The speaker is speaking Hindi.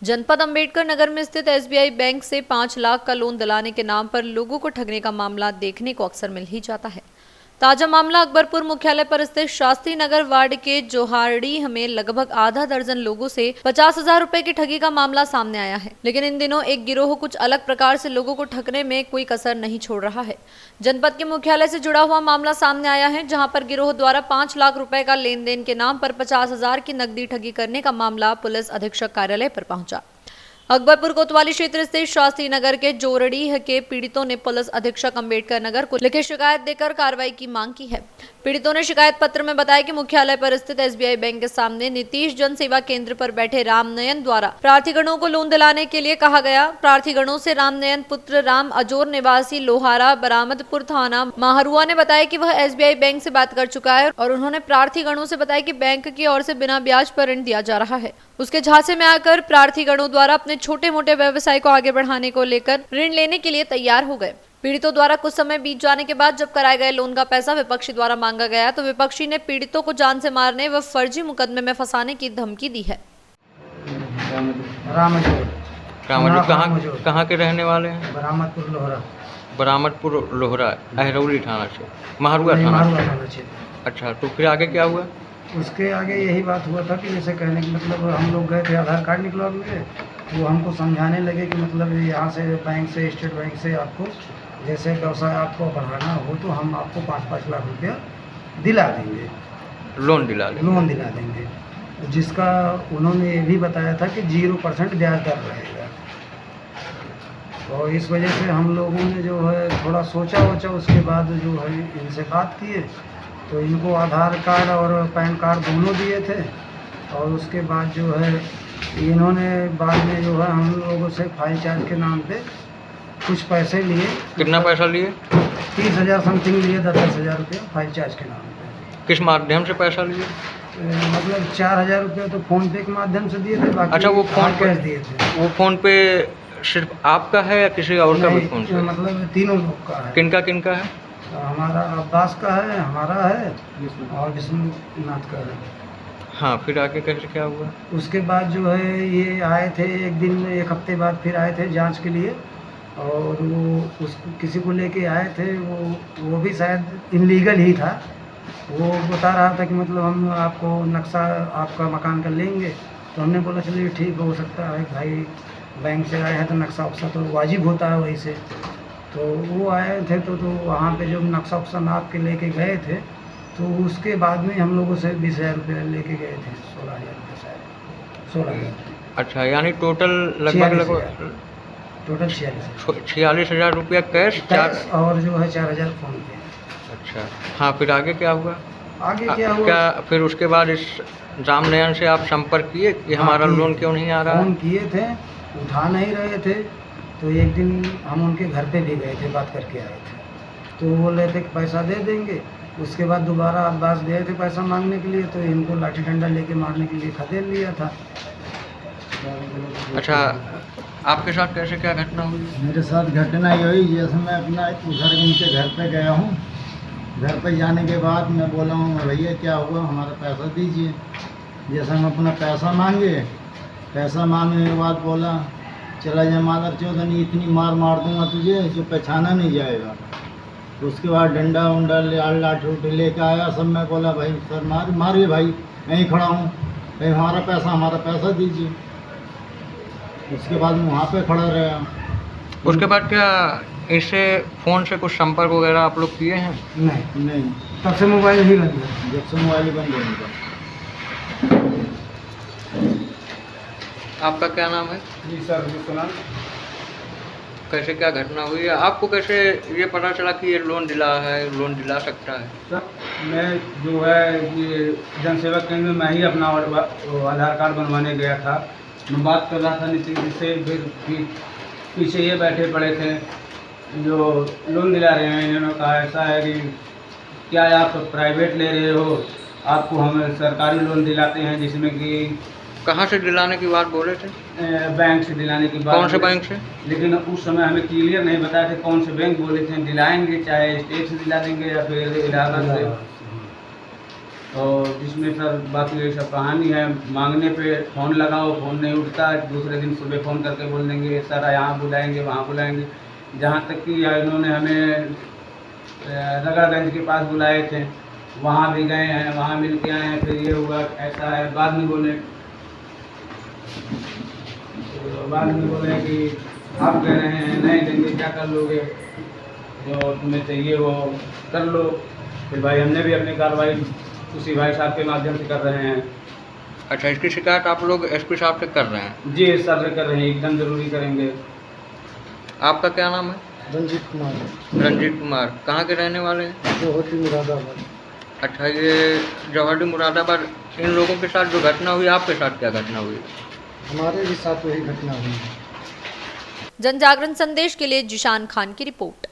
जनपद अंबेडकर नगर में स्थित एसबीआई बैंक से 5 लाख का लोन दिलाने के नाम पर लोगों को ठगने का मामला देखने को अक्सर मिल ही जाता है। ताजा मामला अकबरपुर मुख्यालय पर स्थित शास्त्री नगर वार्ड के जोहाड़ी में लगभग आधा दर्जन लोगों से 50,000 रुपए की ठगी का मामला सामने आया है। लेकिन इन दिनों एक गिरोह कुछ अलग प्रकार से लोगों को ठगने में कोई कसर नहीं छोड़ रहा है। जनपद के मुख्यालय से जुड़ा हुआ मामला सामने आया है, जहां पर गिरोह द्वारा 5 लाख रुपए का लेन देन के नाम पर 50,000 की नकदी ठगी करने का मामला पुलिस अधीक्षक कार्यालय पर पहुंचा। अकबरपुर कोतवाली क्षेत्र स्थित शास्त्री नगर के जोरड़ी के पीड़ितों ने पुलिस अधीक्षक अंबेडकर नगर को लिखित शिकायत देकर कार्रवाई की मांग की है। पीड़ितों ने शिकायत पत्र में बताया कि मुख्यालय पर स्थित एसबीआई बैंक के सामने नीतीश जन सेवा केंद्र पर बैठे रामनयन द्वारा प्रार्थीगणों को लोन दिलाने के लिए कहा गया। प्रार्थीगणों से रामनयन पुत्र राम अजोर निवासी लोहारा बरामदपुर थाना माहरुआ ने बताया कि वह एसबीआई बैंक से बात कर चुका है और उन्होंने प्रार्थीगणों से बताया कि बैंक की ओर से बिना ब्याज पर ऋण दिया जा रहा है। उसके झांसे में आकर प्रार्थीगणों द्वारा अपने छोटे मोटे व्यवसाय को आगे बढ़ाने को लेकर ऋण लेने के लिए तैयार हो गए। पीड़ितों द्वारा कुछ समय बीत जाने के बाद जब कराए गए लोन का पैसा विपक्षी द्वारा मांगा गया तो विपक्षी ने पीड़ितों को जान से मारने व फर्जी मुकदमे में फंसाने की धमकी दी है। कहाँ के रहने वाले हैं? बरामदपुर लोहरा अहरौली थाना से माहरुआ थाना से। अच्छा, तो फिर आगे क्या हुआ? उसके आगे यही बात हुआ था कि जैसे कहने की मतलब हम लोग गए थे आधार कार्ड निकलवाने के, वो हमको समझाने लगे कि मतलब यहाँ से बैंक से स्टेट बैंक से आपको जैसे व्यवसाय आपको बढ़ाना हो तो हम आपको 5-5 लाख रुपया दिला देंगे, लोन दिला देंगे, जिसका उन्होंने ये भी बताया था कि 0% ब्याज दर रहेगा। और इस वजह से हम लोगों ने जो है थोड़ा सोचा उसके बाद जो है इनसे बात किए तो इनको आधार कार्ड और पैन कार्ड दोनों दिए थे। और उसके बाद जो है इन्होंने बाद में जो है हम लोगों से फाइल चार्ज के नाम पे कुछ पैसे लिए। कितना पैसा लिए? 30,000 समथिंग लिए, 10,000 रुपये फाइल चार्ज के नाम पे। किस माध्यम से पैसा लिए? मतलब 4,000 रुपये तो फ़ोन पे के माध्यम से दिए थे। बाकी अच्छा, वो फ़ोन कैश दिए थे। वो फ़ोन पे सिर्फ आपका है या किसी और का भी फ़ोन पे? मतलब तीनों लोग का है। किनका है? हमारा अब्बास का है, हमारा है और विष्णुनाथ का है। हाँ, फिर आगे कैसे क्या हुआ? उसके बाद जो है ये आए थे एक हफ्ते बाद फिर आए थे जांच के लिए और वो किसी को लेके आए थे। वो भी शायद इनलीगल ही था। वो बता रहा था कि मतलब हम आपको नक्शा आपका मकान का लेंगे। तो हमने बोला चलिए ठीक हो सकता है भाई, बैंक से आए हैं तो नक्शा वक्शा तो वाजिब होता है वहीं से। तो वो आए थे तो वहाँ पे जो नक्शा वक्शा नाप के लेके गए थे तो उसके बाद में हम लोगों से 20,000 रुपये लेके गए थे। 16,000 रुपये शायद 16,000। अच्छा, यानी टोटल लगभग टोटल 46,000 रुपया कैश और जो है 4,000 फ़ोन पे। अच्छा, हाँ, फिर आगे क्या हुआ? आगे क्या हुआ? फिर उसके बाद इस रामनयन से आप संपर्क किए कि हमारा लोन क्यों नहीं आ रहा? फ़ोन किए थे, उठा नहीं रहे थे। तो एक दिन हम उनके घर पे भी गए थे, बात करके आए थे। तो वो बोल रहे थे कि पैसा दे देंगे। उसके बाद दोबारा अब्बास गए थे पैसा मांगने के लिए तो इनको लाठी डंडा लेके मारने के लिए खदेड़ लिया था। अच्छा, आपके साथ कैसे क्या घटना हुई? मेरे साथ घटना ये हुई, जैसे मैं अपना उधर उनके घर पे गया हूँ। घर पे जाने के बाद मैं बोला हूँ भैया क्या हुआ, हमारा पैसा दीजिए। जैसे हम अपना पैसा मांगने के बाद बोला चला जाए मादर चौधरी, इतनी मार दूंगा तुझे जो पहचाना नहीं जाएगा। तो उसके बाद डंडा उंडा लाठी उठी लेके आया सब। मैं बोला भाई सर मारिए भाई, यहीं खड़ा हूँ, भाई हमारा पैसा दीजिए। उसके बाद मैं वहाँ पे खड़ा रहा। उसके बाद क्या इससे फ़ोन से कुछ संपर्क वगैरह आप लोग किए हैं? नहीं, तब से मोबाइल ही बंद है। जब से मोबाइल बंद है उनका। आपका क्या नाम है? जी सर, विश्वनाथ। कैसे क्या घटना हुई है? आपको कैसे ये पता चला कि ये लोन दिला सकता है? सर, मैं जो है ये जनसेवा केंद्र में मैं ही अपना आधार कार्ड बनवाने गया था। मैं बात कर रहा था नीतीश जी से, फिर पीछे ये बैठे पड़े थे जो लोन दिला रहे हैं। इन्होंने कहा ऐसा है कि क्या आप प्राइवेट ले रहे हो, आपको हम सरकारी लोन दिलाते हैं जिसमें कि। कहाँ से दिलाने की बात बोले थे? बैंक से दिलाने की बात। कौन से बैंक से? लेकिन उस समय हमें क्लियर नहीं बताया थे कौन से बैंक बोले थे दिलाएंगे, चाहे स्टेट से दिला देंगे या फिर इलाहाबाद से। और जिसमें सर बाकी ये सब कहानी है। मांगने पे फ़ोन लगाओ, फ़ोन नहीं उठता, दूसरे दिन सुबह फ़ोन करके बोल देंगे सर यहाँ बुलाएंगे वहाँ बुलाएंगे। जहाँ तक कि इन्होंने हमें रगड़गंज के पास बुलाए थे, वहाँ भी गए हैं, वहाँ मिल के आए हैं, फिर ये हुआ ऐसा है। बाद में बोले कि आप कह रहे हैं नहीं देंगे, क्या कर लोगे, जो तुम्हें चाहिए वो कर लो। फिर भाई हमने भी अपनी कार्रवाई उसी भाई साहब के माध्यम से कर रहे हैं। अच्छा, इसकी शिकायत आप लोग एसपी साहब से कर रहे हैं? जी सर से कर रहे हैं, एकदम ज़रूरी करेंगे। आपका क्या नाम है? रंजीत कुमार, रंजीत कुमार। कहाँ के रहने वाले हैं? जोहटी मुरादाबाद। अच्छा, ये जौहरी मुरादाबाद, इन लोगों के साथ जो घटना हुई, आपके साथ क्या घटना हुई? हमारे भी साथ वही घटना हुई है। जन जागरण संदेश के लिए जिशान खान की रिपोर्ट।